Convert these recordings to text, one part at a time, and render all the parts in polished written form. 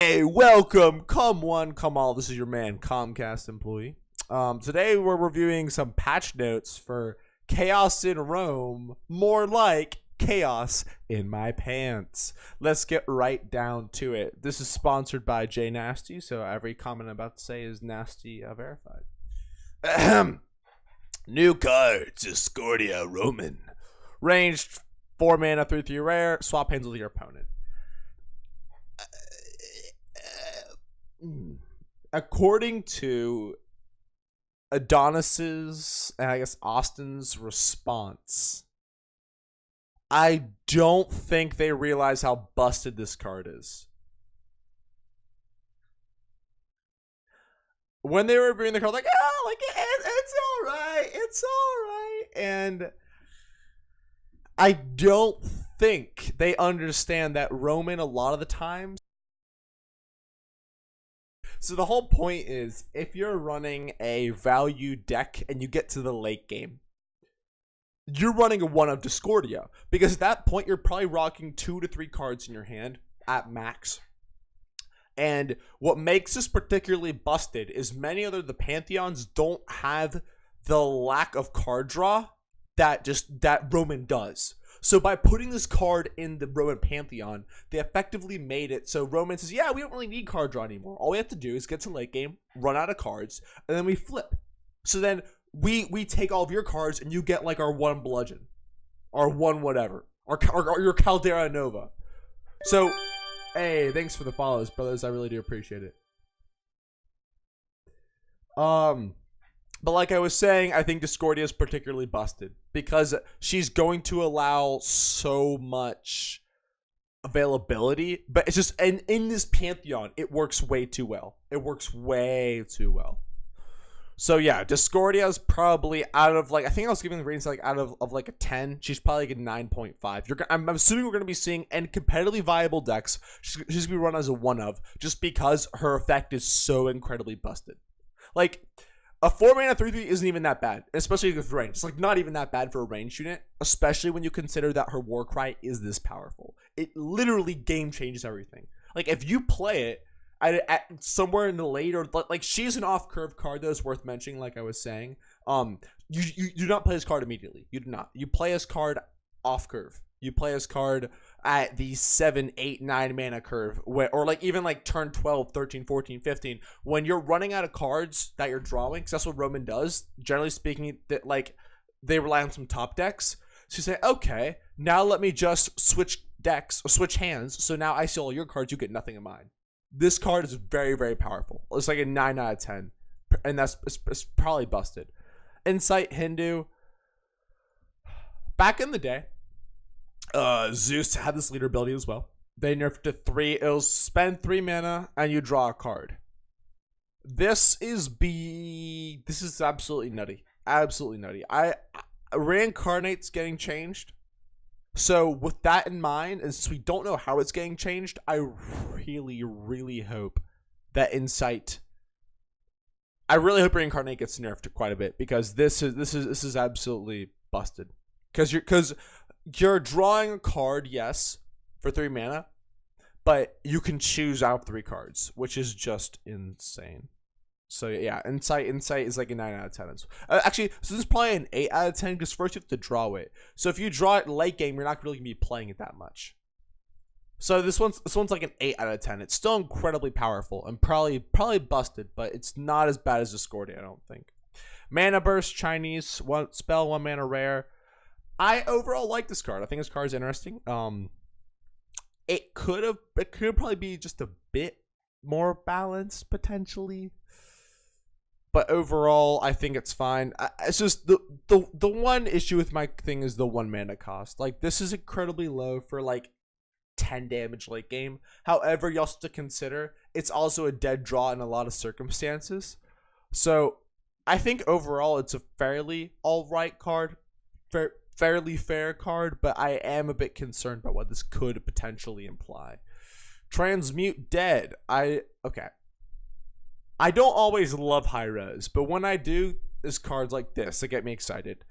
Hey, welcome. Come one, come all. This is your man, Comcast employee. Today we're reviewing some patch notes for Chaos in Rome, more like Chaos in My Pants. Let's get right down to it. This is sponsored by J Nasty, so every comment I'm about to say is Nasty verified. Ahem. New cards, Discordia Roman. Ranged 4 mana, 3/3 rare. Swap hands with your opponent. According to Adonis's and I guess Austin's response, I don't think they realize how busted this card is. When they were reviewing the card, like, it's all right, and I don't think they understand that Roman a lot of the times. So the whole point is, if you're running a value deck and you get to the late game, you're running a one of Discordia, because at that point you're probably rocking 2 to 3 cards in your hand at max. And what makes this particularly busted is many other the Pantheons don't have the lack of card draw that Roman does. So by putting this card in the Roman Pantheon, they effectively made it so Roman says, yeah, we don't really need card draw anymore. All we have to do is get to late game, run out of cards, and then we flip. So then we take all of your cards and you get like our one bludgeon, our one whatever, or your Caldera Nova. So, hey, thanks for the follows, brothers. I really do appreciate it. But like I was saying, I think Discordia is particularly busted because she's going to allow so much availability, but it's just, and in this Pantheon, it works way too well. It works way too well. So yeah, Discordia is probably out of like, I think I was giving the ratings like out of like a 10. She's probably like a 9.5. I'm assuming we're going to be seeing in competitively viable decks, she's going to be run as a one of, just because her effect is so incredibly busted. Like, a 4 mana 3/3 isn't even that bad, especially with range. It's like not even that bad for a range unit, especially when you consider that her Warcry is this powerful. It literally game changes everything. Like if you play it at somewhere in the late, or like she's an off curve card that is worth mentioning. Like I was saying, you do not play this card immediately. You do not. You play this card off curve. You play this card at the 7, 8, 9 mana curve, or like even like turn 12, 13, 14, 15, when you're running out of cards that you're drawing, because that's what Roman does. Generally speaking, that like they rely on some top decks. So you say, okay, now let me just switch decks or switch hands. So now I see all your cards, you get nothing of mine. This card is very, very powerful. It's like a 9 out of 10, and it's probably busted. Insight Hindu. Back in the day, Zeus had this leader ability as well. They nerfed it to 3. It'll spend 3 mana and you draw a card. This is absolutely nutty. Absolutely nutty. Reincarnate's getting changed. So with that in mind, and since we don't know how it's getting changed, I really, really hope that Insight. I really hope Reincarnate gets nerfed quite a bit, because this is absolutely busted. Because you're drawing a card, yes, for 3 mana, but you can choose out 3 cards, which is just insane. So yeah, Insight is like a 9 out of 10. Actually, so this is probably an 8 out of 10, because first you have to draw it. So if you draw it late game, you're not really gonna be playing it that much. So this one's like an 8 out of 10. It's still incredibly powerful and probably busted, but it's not as bad as Discordia, I don't think. Mana Burst, Chinese, 1 spell, 1 mana rare. I overall like this card. I think this card is interesting. It could probably be just a bit more balanced potentially, but overall I think it's fine. It's just the one issue with my thing is the 1 mana cost. Like this is incredibly low for like 10 damage late game. However, you also have to consider it's also a dead draw in a lot of circumstances. So I think overall it's a fairly alright card. Fairly fair card, but I am a bit concerned about what this could potentially imply. Transmute Dead. Okay. I don't always love high res, but when I do, there's cards like this that get me excited.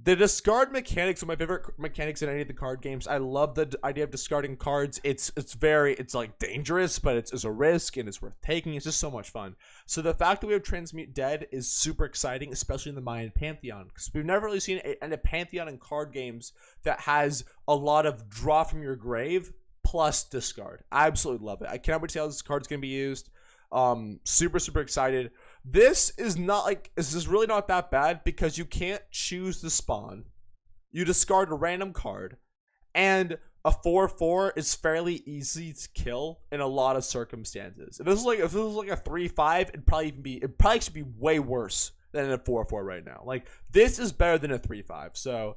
The discard mechanics are my favorite mechanics in any of the card games. I love the idea of discarding cards. It's like dangerous, but it's a risk and it's worth taking. It's just so much fun. So the fact that we have Transmute Dead is super exciting, especially in the Mayan Pantheon, because we've never really seen a Pantheon in card games that has a lot of draw from your grave plus discard. I absolutely love it. I cannot wait to see how this card's gonna be used. Super excited. This is really not that bad because you can't choose the spawn. You discard a random card, and a 4/4 is fairly easy to kill in a lot of circumstances. If this was like a 3/5, it probably should be way worse than a 4/4 right now. Like, this is better than a 3/5. So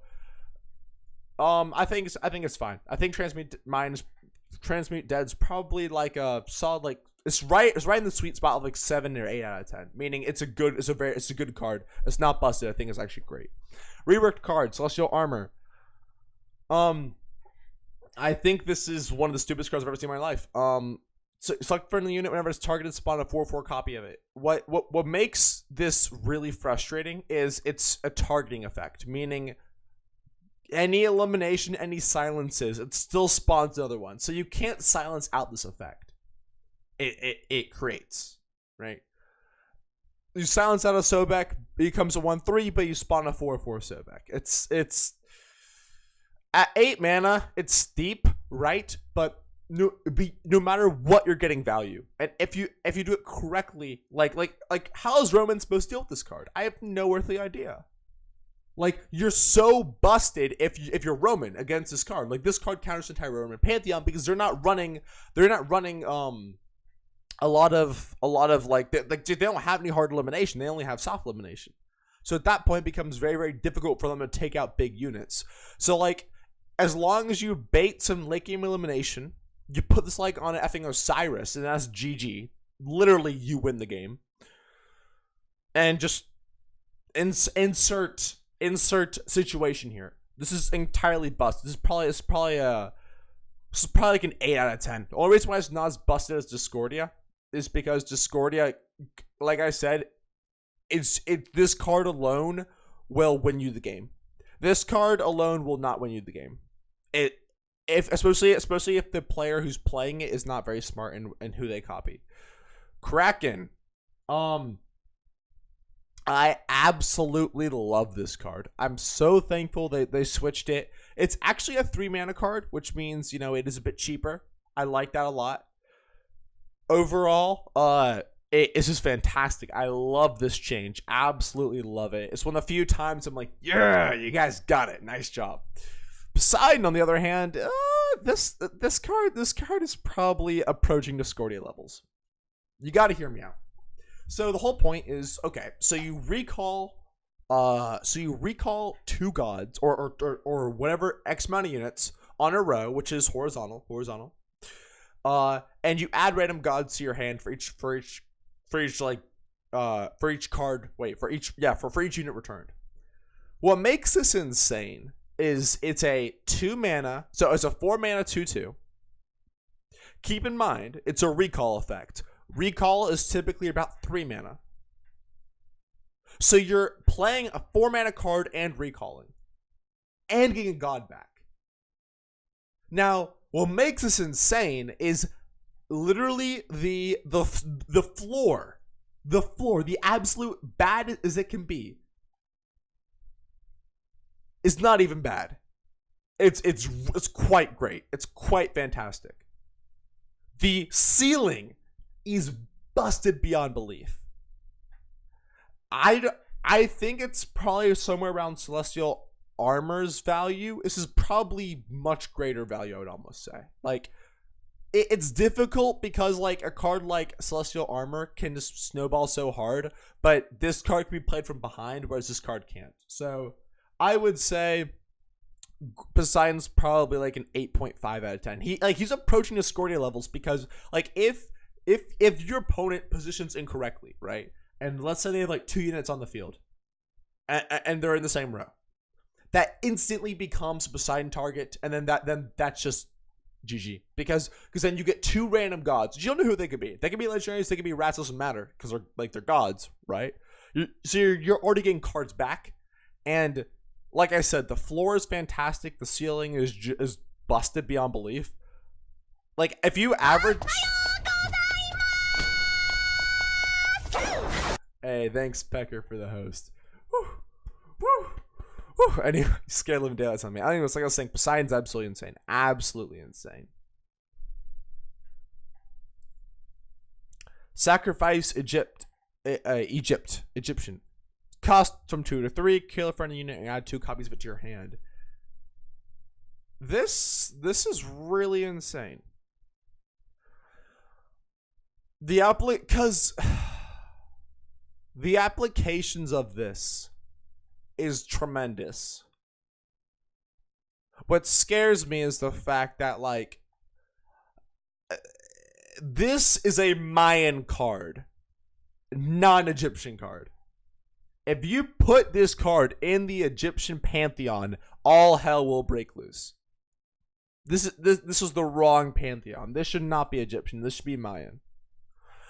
I think it's fine. I think Transmute Dead's probably like a solid, like, it's right in the sweet spot of like 7 or 8 out of 10. Meaning it's a good card. It's not busted. I think it's actually great. Reworked card, Celestial Armor. I think this is one of the stupidest cards I've ever seen in my life. So select friendly unit whenever it's targeted, spawn a 4/4 copy of it. What makes this really frustrating is it's a targeting effect, meaning any elimination, any silences, it still spawns another one. So you can't silence out this effect. It creates, right? You silence out a Sobek, it becomes a 1/3, but you spawn a 4/4 Sobek. It's at 8 mana, it's steep, right? But no matter what, you're getting value. And if you do it correctly, like how is Roman supposed to deal with this card? I have no earthly idea. Like, you're so busted if you're Roman against this card. Like, this card counters the entire Roman Pantheon because they're not running a lot of like they don't have any hard elimination. They only have soft elimination. So at that point, it becomes very difficult for them to take out big units. So, like, as long as you bait some late game elimination, you put this like on an effing Osiris, and that's GG. Literally, you win the game. And just insert situation here. This is entirely busted. This is probably like an 8 out of 10. The only reason why it's not as busted as Discordia is because Discordia, like I said, this card alone will win you the game. This card alone will not win you the game. Especially if the player who's playing it is not very smart in who they copy. Kraken. I absolutely love this card. I'm so thankful they switched it. It's actually a 3 mana card, which means, it is a bit cheaper. I like that a lot. Overall, it's just fantastic. I love this change. Absolutely love it. It's one of the few times I'm like, yeah, you guys got it. Nice job. Poseidon, on the other hand, this card is probably approaching Discordia levels. You got to hear me out. So the whole point is, okay, so you recall 2 gods or whatever X amount of units on a row, which is horizontal. And you add random gods to your hand for each unit returned. What makes this insane is it's a 2 mana, so it's a 4 mana 2/2. Keep in mind, it's a recall effect. Recall is typically about 3 mana. So you're playing a 4 mana card and recalling. And getting a god back. Now, what makes this insane is literally the floor. The floor, the absolute bad as it can be, is not even bad. It's quite great. It's quite fantastic. The ceiling is busted beyond belief. I think it's probably somewhere around Celestial Armor's value. This is probably much greater value, I would almost say. Like, it's difficult because, like, a card like Celestial Armor can just snowball so hard, but this card can be played from behind, whereas this card can't. So I would say Poseidon's probably like an 8.5 out of 10. He's approaching Discordia levels because, like, if your opponent positions incorrectly, right? And let's say they have like 2 units on the field and they're in the same row, that instantly becomes a Poseidon target, and then that's just GG, because then you get 2 random gods. You don't know who they could be. They could be legendaries, they could be rats, doesn't matter, because they're gods, right? So you're already getting cards back, and like I said, the floor is fantastic. The ceiling is busted beyond belief. Like, if you average... Hey, thanks, Pecker, for the host. Woo, woo, woo. Anyway, scared living daylights on me. I don't know, it's like I was saying, Poseidon's absolutely insane. Absolutely insane. Sacrifice Egyptian. Cost from 2 to 3. Kill a friendly unit and add 2 copies of it to your hand. This is really insane. The applications of this is tremendous. What scares me is the fact that, like, this is a Mayan card, not an Egyptian card. If you put this card in the Egyptian pantheon, all hell will break loose. This is the wrong pantheon. This should not be Egyptian. This should be Mayan.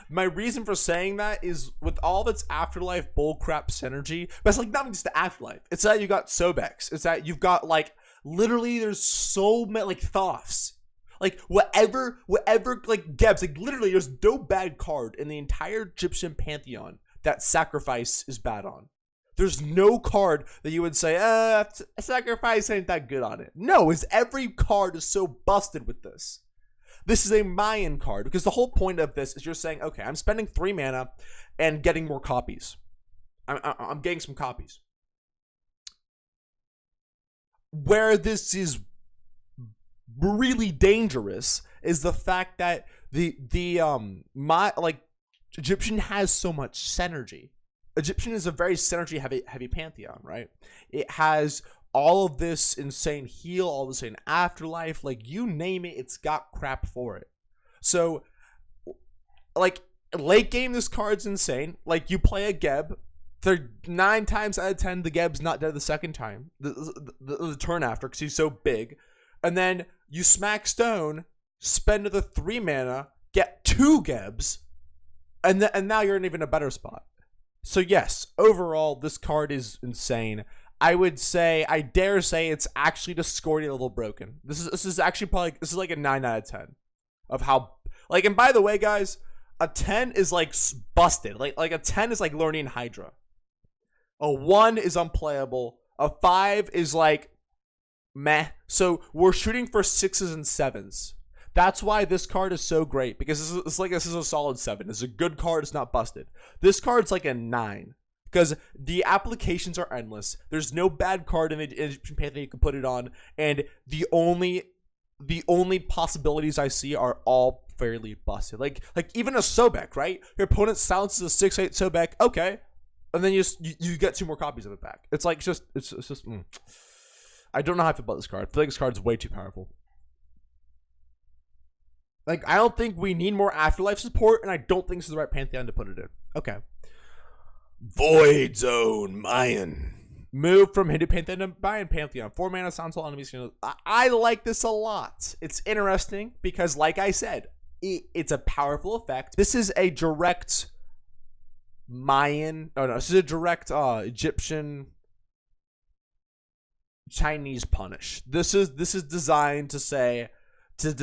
My reason for saying that is with all of its afterlife bullcrap synergy, but it's like not even just the afterlife. It's that you got Sobex. It's that you've got, like, literally there's so many, like, Thoths. Like, whatever, like, Gebs. Like, literally there's no bad card in the entire Egyptian pantheon that Sacrifice is bad on. There's no card that you would say, Sacrifice ain't that good on it. No, is every card is so busted with this. This is a Mayan card, because the whole point of this is you're saying, okay, I'm spending 3 mana and getting more copies. I'm getting some copies. Where this is really dangerous is the fact that Egyptian has so much synergy. Egyptian is a very synergy heavy pantheon, right? It has all of this insane heal, all this insane afterlife, like, you name it, it's got crap for it. So, like, late game, this card's insane. Like, you play a Geb, 9 times out of 10, the Geb's not dead the second time, the turn after, because he's so big. And then you smack Stone, spend the 3 mana, get 2 Gebs, and now you're in even a better spot. So yes, overall, this card is insane. I dare say it's actually just scored a little broken. This is actually probably, this is like a 9 out of 10 of how, like, and by the way, guys, a 10 is like busted. Like a 10 is like learning Hydra. A 1 is unplayable. A 5 is like meh. So we're shooting for 6s and 7s. That's why this card is so great, because this is a solid 7. It's a good card. It's not busted. This card's like a 9. Because the applications are endless. There's no bad card in the Egyptian Pantheon you can put it on, and the only possibilities I see are all fairly busted. Like even a Sobek, right? Your opponent silences a 6/8 Sobek, okay, and then you get 2 more copies of it back. It's like it's just. I don't know how I feel about this card. I feel like this card's way too powerful. Like, I don't think we need more afterlife support, and I don't think this is the right pantheon to put it in. Okay. Void Zone Mayan. Move from Hindu Pantheon to Mayan Pantheon. 4 mana, sounds all enemies. I like this a lot. It's interesting because, like I said, it's a powerful effect. This is a direct Mayan. Oh no, this is a direct Egyptian Chinese punish. This is designed to say to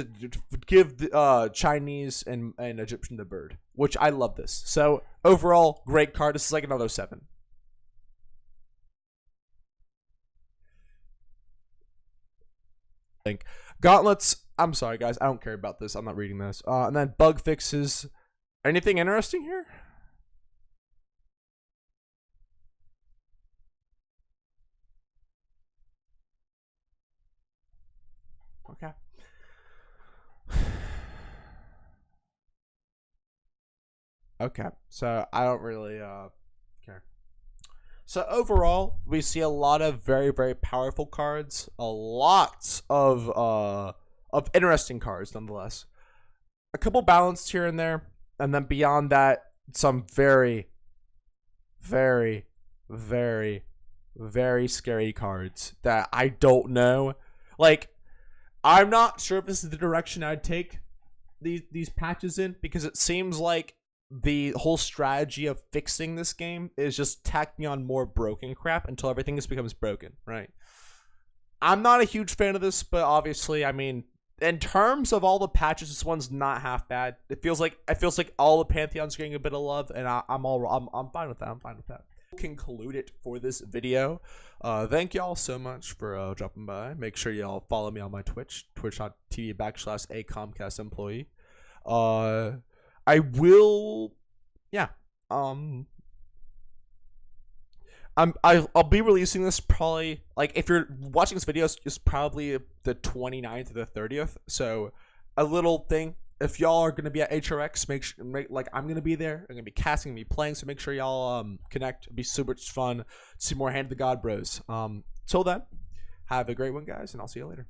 give the Chinese and Egyptian the bird, which I love this. So overall, great card. This is like another 7. Think gauntlets. I'm sorry, guys. I don't care about this. I'm not reading this. And then bug fixes. Anything interesting here? Okay. Okay, so I don't really care. So overall, we see a lot of very, very powerful cards, a lot of interesting cards nonetheless. A couple balanced here and there, and then beyond that, some very, very, very, very scary cards that I don't know. Like, I'm not sure if this is the direction I'd take these patches in, because it seems like the whole strategy of fixing this game is just tacking on more broken crap until everything just becomes broken, right? I'm not a huge fan of this, but obviously, I mean, in terms of all the patches, this one's not half bad. It feels like all the Pantheon's getting a bit of love, and I'm fine with that. I'm fine with that. Conclude it for this video. Thank y'all so much for dropping by. Make sure y'all follow me on my Twitch, twitch.tv/a Comcast employee. I will, yeah. I'll be releasing this probably, like, if you're watching this video, it's probably the 29th or the 30th. So a little thing, if y'all are gonna be at HRX, like, I'm gonna be there. I'm gonna be casting, gonna be playing. So make sure y'all connect. It'll be super fun. See more Hand of the God Bros. Till then, have a great one, guys, and I'll see you later.